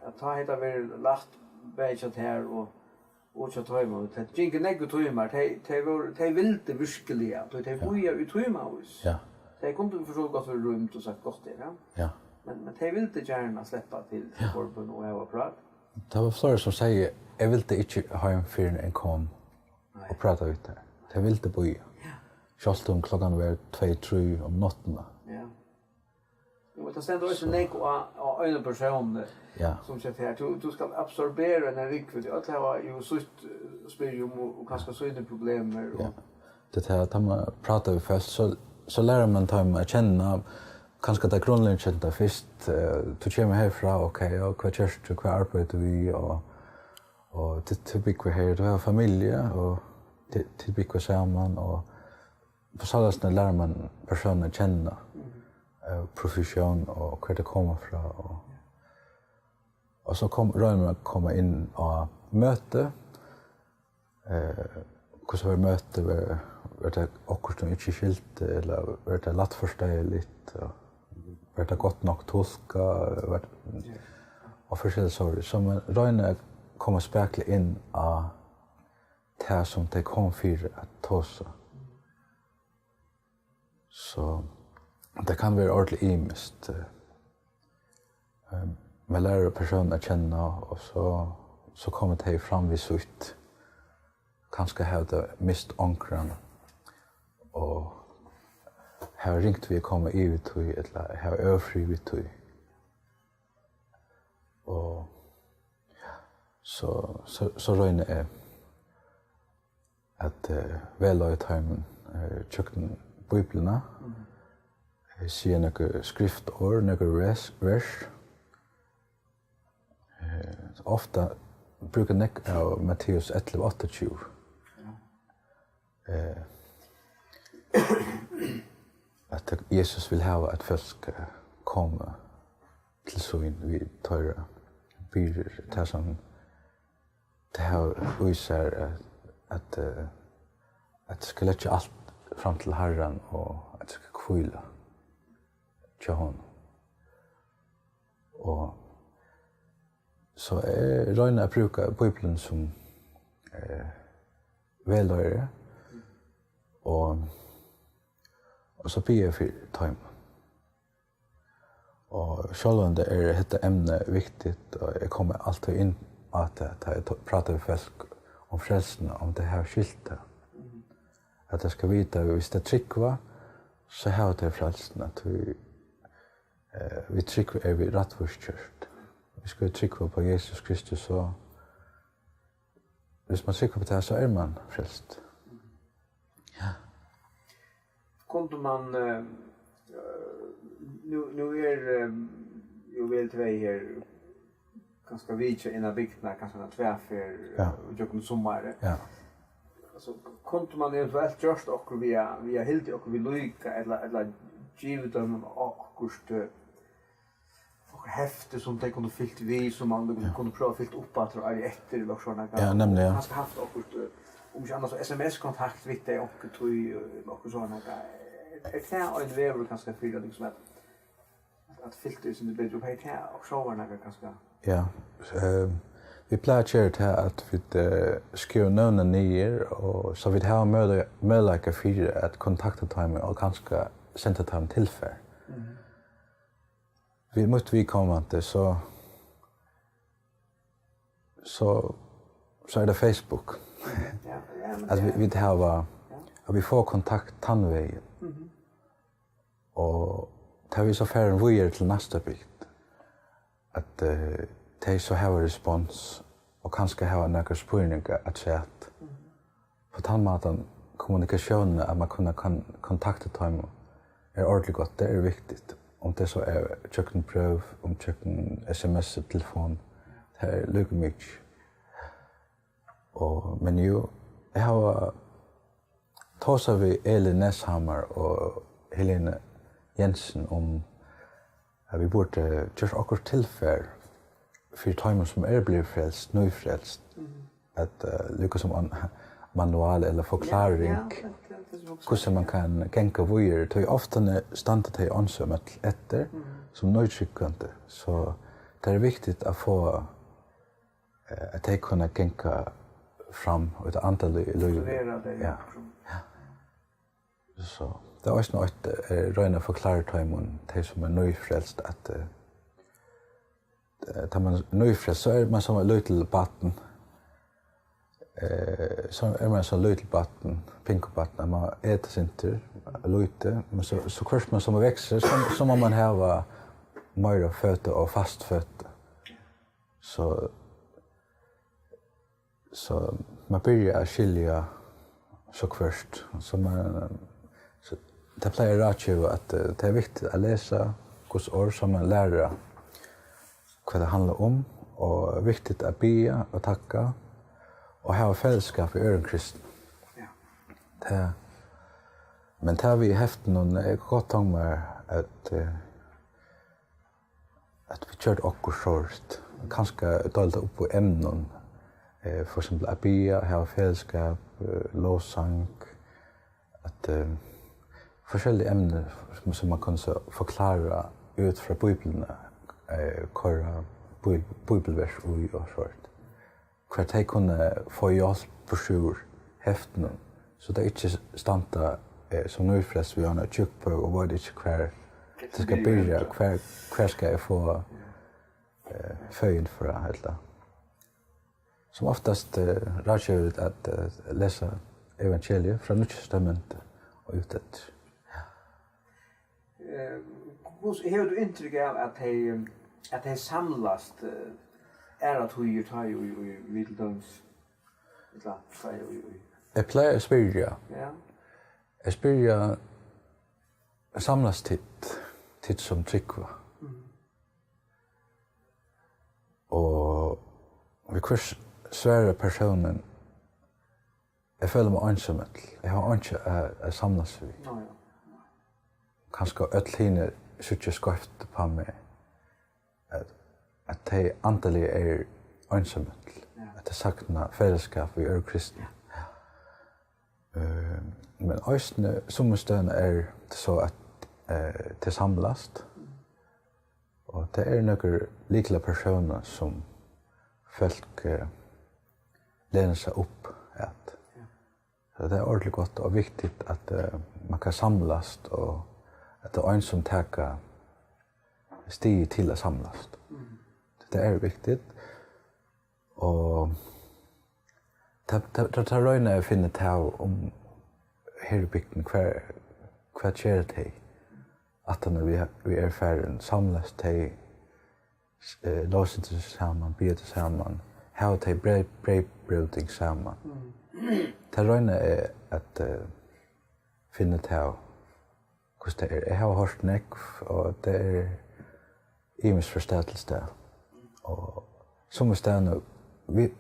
Speaker 1: Att ta hela väl lagt bäget här och så tar man det. Jinka neggo tøymar. De vill det virkeliga. De bojar ut tøymar.
Speaker 2: Ja.
Speaker 1: De kunde vi förstå gott för runt och sagt gott det, ja.
Speaker 2: Ja.
Speaker 1: Men de vill det gärna släppa till korpen och ha prat.
Speaker 2: Det var flera som säger jag vill inte ha en för en kom och prata ut där. Jag vill inte bo. Ja. Just om klockan var 2-3 om natten.
Speaker 1: Ja. Och det ständer också nek och en person som säger här du ska absorbera den riktigt. Allt det var ju så spel och kanske så är problem och
Speaker 2: det här att man pratar först så lär man ta att känna kanske det grundläggande först du kommer härifrån okej och vad gör du vad arbetar vi och det typ vi här du har familj och det typ vi samman och på så sätt lär man personen känna profession och hur det kommer från och så rör man komma in och möte hur så möte var det också som inte skilt eller var det lätt förståeligt var det gott nog tolka och förskälliga saker som rör komma spekla in och det som det kom för att tosa. Så det kan vara ordentligt imist. Man lär personer känna och så kommer det fram vid sutt. Kanske har det mist ankran och har ringt vi komma ut eller har överfri vid tog. Och så röjner är att väl time kökten biblarna ser några skriftår, några vers. Ofta brukar nek av Matteus 11:28. Att Jesus vill ha att folk ska komma till syn vid törra byrder. Det som det har visar att det ska lägga allt fram till Herren och att det ska kvila till honom. Och så röjna att bruka Bibeln som välgörare och så ber jag för time. Och själva det är detta ämne viktigt och jag kommer alltid in att jag pratar med folk om frälsen om det här skilta. Att jag ska veta hvis det tryckva så har det frälsen att vi tryckva är vi rättvuskört. Vi ska tryckva på Jesus Kristus så hvis man trycker på det här så är man frälst. Ja.
Speaker 1: Kunde man nu är Juvel II här ganska vitt innan bygtna kanske en tvärfär och jag kommer sommar. Ja. Så kunde man eventuellt just och via helt och vi lycka eller givet dem och häfte som det kunde fyllt vi som man kunde prova fyllt upp att och efter eller såna gånger.
Speaker 2: Ja, nämligen.
Speaker 1: Man ska haft och om inte annars SMS-kontakt vid det och tog och såna gånger. Det är en väv ganska fyra liksom att filter som det blir upp här och så var det ganska. Ja.
Speaker 2: Vi placerar det att vi skriver namnen ner och så vi har möjlighet för att kontakta dem och kanske sända dem tillfälle. Vi måste vi komma till så är det Facebook. Att vi har att vi får kontakt tandvägen. Och tar vi så färren vidare till nästa bygd. Att de så har respons och kanske har några spurningar att säga att på tandmaten kommunikationen att man kan kontakta dem är ordentligt gott, det är viktigt. Om det så är kökkenpröv, om kökken sms, telefon, det är lika mycket. Men ju, jag har talat med Elin Neshammar och Helene Jensen om att vi borde göra akkurat tillfälle för timer som blivit frälst, nyfrälst. Att lyckas som manual eller förklaring. Hur man kan gänga vidare. Det är ofta standa till ansömet efter som nöjdtryckande. Så det är viktigt att få att de kunna gänga fram och ett antal liv. Ja. Så det är också något röna förklarat till de som är nöjfrälst att tar man nöjfrälst så är man som en liten batten. Så är man så liten batten, pinkobatten, man äter sin tur, lite, men så kvart man som växer så må man ha mer fötter och fast fötter. Så man börjar skilja så kvart. Så det plejer ratio att det är viktigt att läsa Guds ord som man lär vad det handlar om och viktigt att be och tacka och ha fällskap i öronkristen. Ja. Men tar vi häften och är gott om att vi kört och short kanske dåligt upp på ämnen för exempel att be, ha fällskap, lovsang att forskjellige ämnen som man kan förklara ut från Bibeln, köra bibelvers och sånt. Kvart de kunde få hjälp på sjur häften, så det inte stanta som nu flest vi har en tjock på och vad det inte kvar det ska börja, kvar ska jag få föjn för det hela. Som oftast rådgivit att läsa evangeliet från Nya testamentet och utåt.
Speaker 1: Hur du intryck av att det samlas att hur tar ju Vitaldöms
Speaker 2: Jag plejer att spyrja.
Speaker 1: Ja.
Speaker 2: Jag spyrja samlas titt som tryckva. Och vi kurs svära personen jag följer mig ensamhet. Jag har inte att samlas vid. Kanske öll hinner sitter skrift på mig att det antaliga är ensamhet. Att det saknar fällskap i kristna. Men östne som stön är det så att det samlas. Och det är några likla personer som folk läner sig upp att. Så det är ordentligt gott och viktigt att man kan samlas och att det är en som tar steg till att samlas. Det är viktigt. Och det tar röjna att finna tal om här i bygden vad sker det att när vi är färden samlas till låser tillsammans, ber tillsammans, har till brevbröding samman. Det röjna är att finna tal hur det är. Jag har hört näck och det är imisförstädelse. Och som ställen vi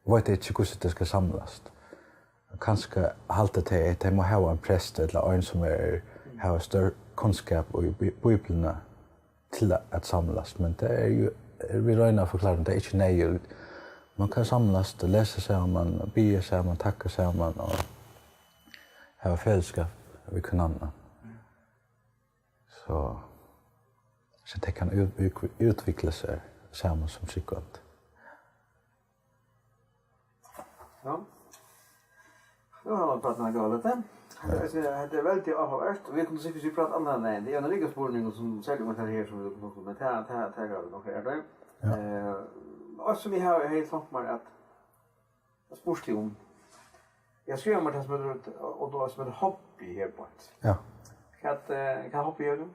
Speaker 2: vet inte hur det ska samlas. Kanske halta till att det må ha en präst eller en som har större kunskap i Bibeln till att samlas. Men det är ju, vi röjnar förklaringen, det är inte nej. Man kan samlas, läsa samman, be samman, tacka samman och ha fällskap vid kunanna. Så det kan utveckla sig samman som psykot.
Speaker 1: Ja. Nu har man pratat med galet. Det är väldigt avhört. Vi kunde säkert prata om det. Det är en lika spårning som särskilt med det här som vi kommer med. Det här galet nog är det. Och som vi har helt långt med att spårstig om. Jag skrev om det som är hobby här på ett.
Speaker 2: Ja.
Speaker 1: Kan hobby göra det?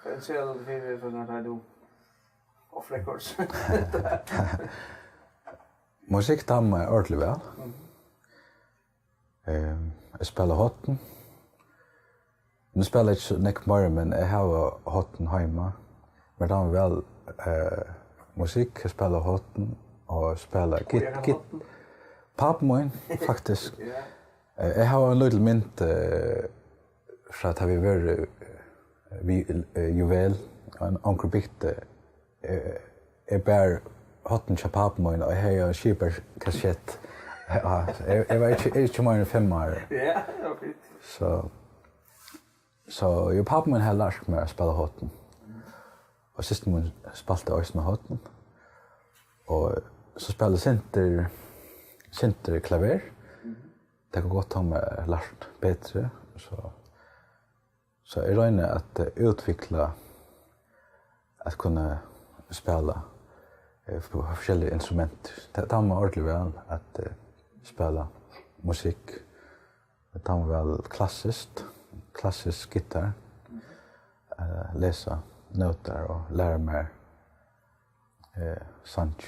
Speaker 1: Jag ser att det är för att jag då off records.
Speaker 2: Musik tar mig ordentligt väl. Jag spelar hotten. Nu spelar jag inte så mycket mer, men jag har hotten hemma. Men det är väl musik, jag spelar hotten och spelar git. Pappa min, faktiskt. Jag har en liten mynt för att vi varit Juvel, en onkel byggde. Jag bär hotten till pappa min och jag har en kiberkassett Ja, jag var inte mer än 5 år.
Speaker 1: Ja, okej.
Speaker 2: Så jag pappa min har lärt mig att spela hotten. Och sist min spelade också med hotten. Och så spelade center klaver. Det går gott om lärt bättre så är det att utveckla att kunna spela på olika instrument. Det tar mig ordentligt väl att spela musik. Det tar mig väl klassisk gitarr. Läsa noter och lära mig sånt.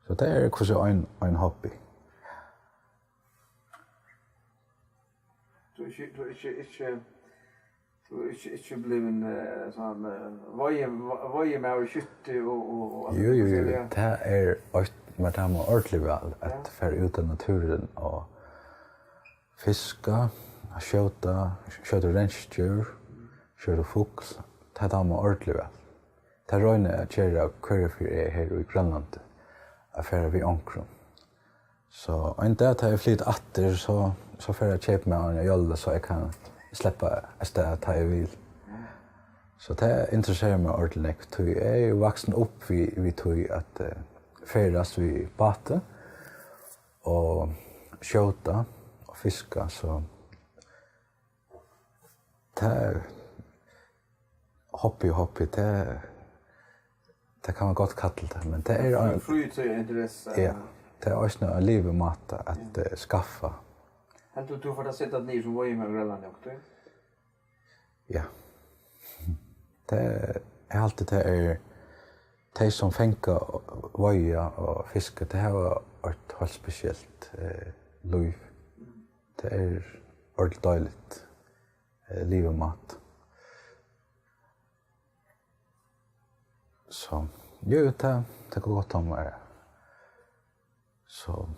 Speaker 2: Så det är också en hobby.
Speaker 1: Du är inte blivit sån voje med skytte och
Speaker 2: Jo, det är man tar mig ordentligt väl att färra ut i naturen och fiska, skjuta rensdjur, skjuta fågel. Det tar mig ordentligt väl. Det röjnar att göra körfyr här i Grønlandi, att färra vid omkring. Så en dag tar jag flytt åter så får jag köpa mig en jolle så jag kan släppa ett sted att jag vill. Så det intresserar mig ordentligt. Jag är ju vuxen upp vid tog att färdas vid bate och skjuta och fiska. Så det hobby, det kan man gott kalla det. Men det är en
Speaker 1: flytintresse.
Speaker 2: Ja, det är också en livmat att skaffa.
Speaker 1: Helt du får att sätta ner som voje med Grønlandi också?
Speaker 2: Ja. Det är alltid det som fänkar voja och fiska. Det här var ett helt speciellt liv. Det är ordentligt dåligt liv och mat. Så, jo, det går gott om mig. Så,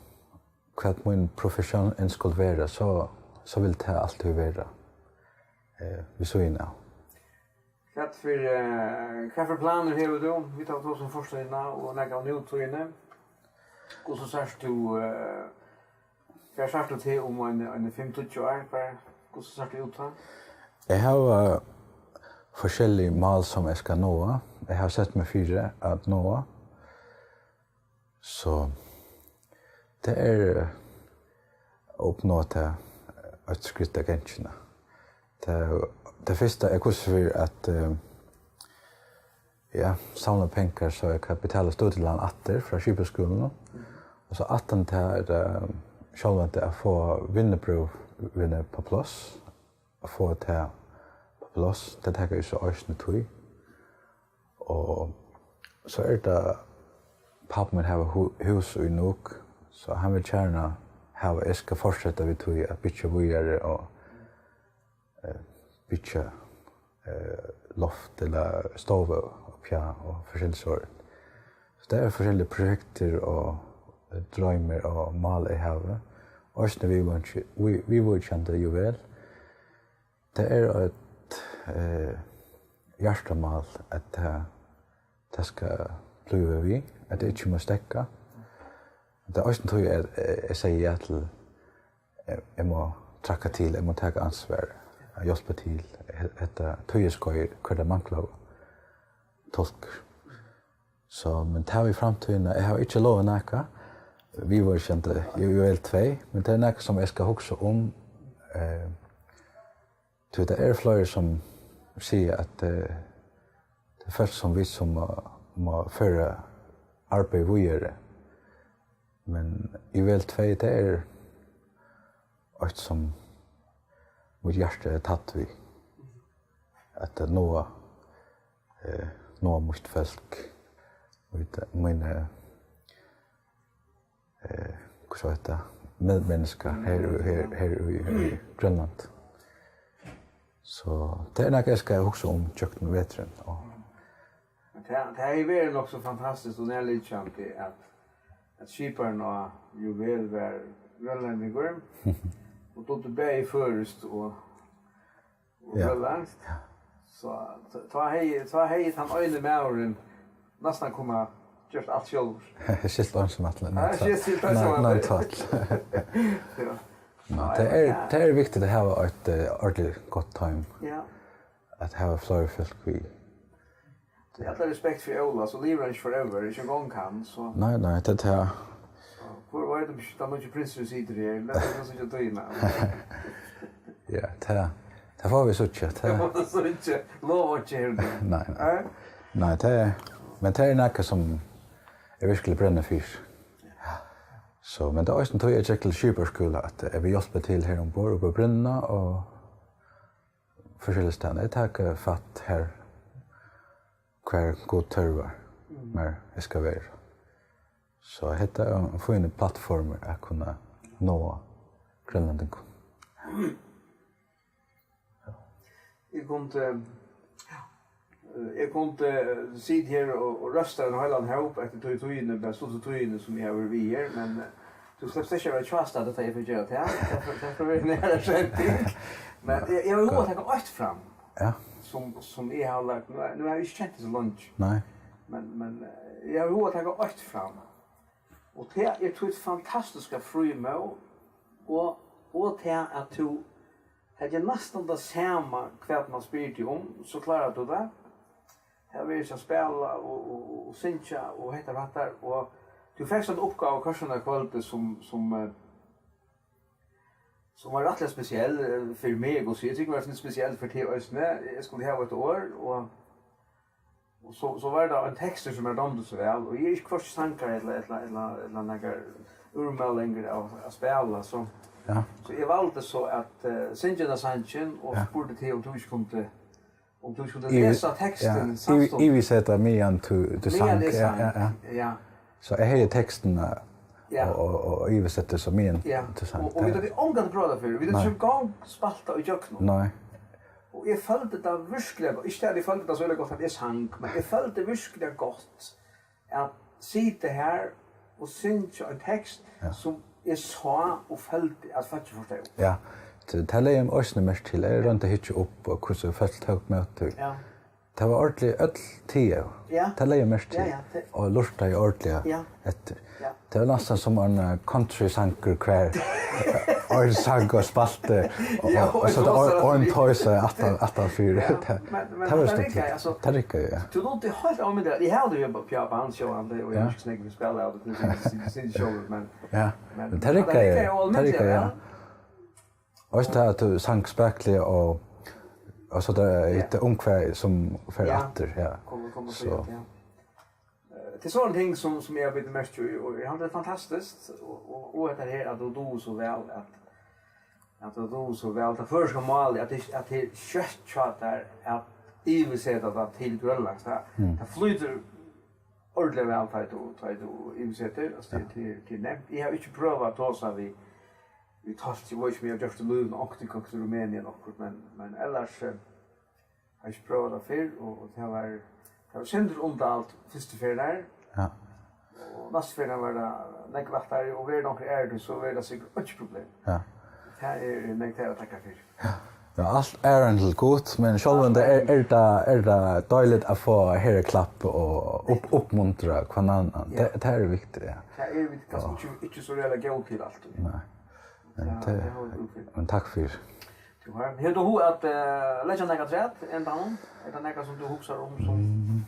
Speaker 2: vad min profession än skulle vara så vill det alltid vara vid så innan.
Speaker 1: Vad för planer har du? Vi tar oss som första innan och lägga nu till innan. Och så sägs du jag sa du till om en 15 år hur så sägs du ut här?
Speaker 2: Jag har olika mål som jag ska nå. Jag har sett mig 4 att nå. Så det är uppnå till att skritta gränserna. Det första är kurs för att samla pengar så jag kan betala studielån åter från Kyrkoskolan. Och så åtten till själva att få vinnerprov på plats. Att få det på plats. Det tar ju så ösna tid. Och så är det pappa med har hus i Nok. Så han vill gärna jag ska fortsätta vid tog att bygga vidare och bygga loft eller stove och pja och förskilligt sånt. Så det är olika projekter och drömmar och mål i havet. Och när vi var kända Juvel. Det är ett hjärtemål att det ska bli vi, att det inte måste stäcka. Det är också jag säger att jag må tracka till, jag må ta ansvar, hjälpa till. Detta tøyeskøy hva det mangler tolk. Så, men tar vi framtiden, jeg har ikke lov noe. Vi var kjente Juvel II, men det er noe som jeg skal huske om. Det er flere som sier at det er først som vi som må føre arbeid videre. Men Juvel II, det er alt som mitt hjerte er tatt vi. Att nå mitt folk, mina medmänniskor här i Grønland. Så det är något jag ska också om kökten vetren.
Speaker 1: Det är ju också fantastiskt och närliggande att skiparen och Juvel var grönlänningar och då det blev först och Grønland. Så ta hej han öde med nästan komma just allt själv.
Speaker 2: Skilt ensamt.
Speaker 1: Skilt ensamt.
Speaker 2: Nej, totalt. Det är viktigt att ha ett ordentligt gott time.
Speaker 1: Ja.
Speaker 2: Att ha flera folk vi.
Speaker 1: Det är alla respekt för Ola, så lever han inte forever, inte en gång kan, så...
Speaker 2: Nej, det här.
Speaker 1: Hvor var det att de inte prinsar sitter här, det är så inte döjna.
Speaker 2: Ja, det får vi så inte.
Speaker 1: Det får vi så inte, lov inte här.
Speaker 2: Nej, men det är något som jag verkligen bränner för. Så, men det är också en jag till Kyberskola att jag vill hjälpa till här ombord och på bränna och forskjellige steder. Jeg tar fatt her hver god tørvar mer jeg skal være. Så dette er en fin plattform å kunne nå Grønlandi.
Speaker 1: Jeg kunne sitte her og røste en heiland help etter tøyene, bare stort tøyene som jeg har vært vi her, men du slipper ikke være tvast at dette jeg får gjøre til her. Det får være nære skjenting. Men jag vill ta ett fram.
Speaker 2: Ja.
Speaker 1: Som jag har lagt. Nu har jag inte känt det så långt.
Speaker 2: Nej.
Speaker 1: Men jag vill ta ett fram. Och det är ett fantastiska frumå och det att du hade nästan det samma kvart man spelar om så klarar du det. Här vill jag spela och synka och hitta rattar och du fick en uppgåva kanske när kvällen som var rätt speciell för mig och så jag tycker det var speciellt för till Östne. Jag skulle ha ett år och så var det en text som dömde så väl och jag är inte kvar tankar eller några urmeldingar av att spela så.
Speaker 2: Ja.
Speaker 1: Så jag valde så att synja sanchen och borde till om du skulle läsa texten
Speaker 2: samtidigt. I vill sätta mig an till sang.
Speaker 1: Ja.
Speaker 2: Så jag har texten och i vill sätta som min till sang.
Speaker 1: Och vi hade omgått bra för. Vi hade inte gång spalta och jökna.
Speaker 2: Nej.
Speaker 1: Och jag följde det verkligen, inte det följde det så väldigt gott att jag sang, men jag följde verkligen gott att sitta här och synja en text som jag sa och följde att faktiskt förstå.
Speaker 2: Ja. Det här lägger jag också mest till. Jag rönte hitcha upp och hur följt högt möte. Ja. Det var ordentligt öll tio. Ja. Det lägger jag mest till. Ja. Och lurta i ordentligt efter. Ja. Det var nästan som en country-sanger kvar. Och sang och spalte. Och så det en töjse attan fyra. Det var stort. Det rycker ju, ja.
Speaker 1: Du låter helt annorlunda. Jag hade ju på bandshowen och jag skulle inte spela av det sin show men.
Speaker 2: Ja. Men det rycker ju. Och så att du sang spökligt och så där lite ungefär som för åter
Speaker 1: kommer så. Det är sån ting som jag vet mest och jag har det fantastiskt och det här att du så väl att du så väl det första mål att det köttchatar att översätta det till Grönland så det flyter ordentligt väl att du översätter alltså till det. Jag har inte prövat att ta så vi talte ju inte mer just Luven och till Rumänien men ellers har jag prövat det för och det var sänder allt första för där.
Speaker 2: Ja.
Speaker 1: Och nästa för var det nekvart där och vi nog det så var det säkert ett problem.
Speaker 2: Ja.
Speaker 1: Det här är nektar att tacka för.
Speaker 2: Ja, allt är en gott men själva det är det dåligt att få höra klapp och uppmuntra kvannan. Det här är viktigt. Ja.
Speaker 1: Det är viktigt att inte så reella gå till allt.
Speaker 2: Nej. Men tack för.
Speaker 1: Du har du att lägga några träd en dag är det något som du huxar om som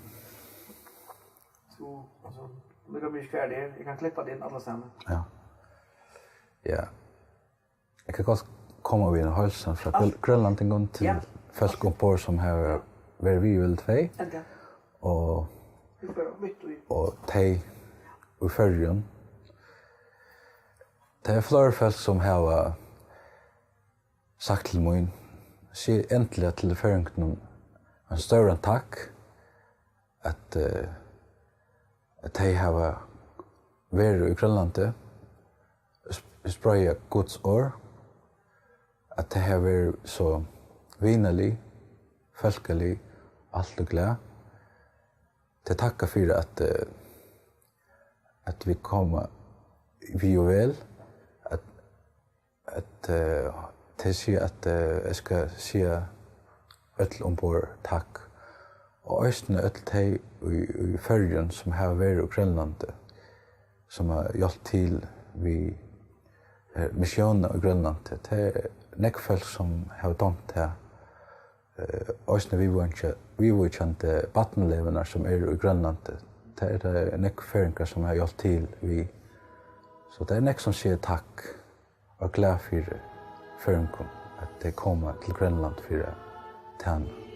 Speaker 1: så alltså det kan bli kvar det jag kan klippa det in alla stämmor.
Speaker 2: Ja. Ja. Jag kan gott komma vid en hälsan från Grönland en gång till folk ombord som har varit Juvel II och tej och färjan. Det är flera folk som har sagt till mig se äntligen till förringen en större tack att de har varit i Grönlandi spraya Guds ord att det har varit så vinnerlig, folklig, allt och glad. Det tackar för att vi kommer vi Juvel att det säger att jag ska säga öll ombord tack Og østene öll de i Førjen som har vært i Grønlandi, som har hjulpet til vi missioner i Grønlandi. Det nekk folk som har dømt her. Østene vi var kjente battenlevende som i Grønlandi. Det nekk føringer som har hjulpet til vi. Så det nekk som sier takk og glad for føringen at de kommer til Grønland for å tjene.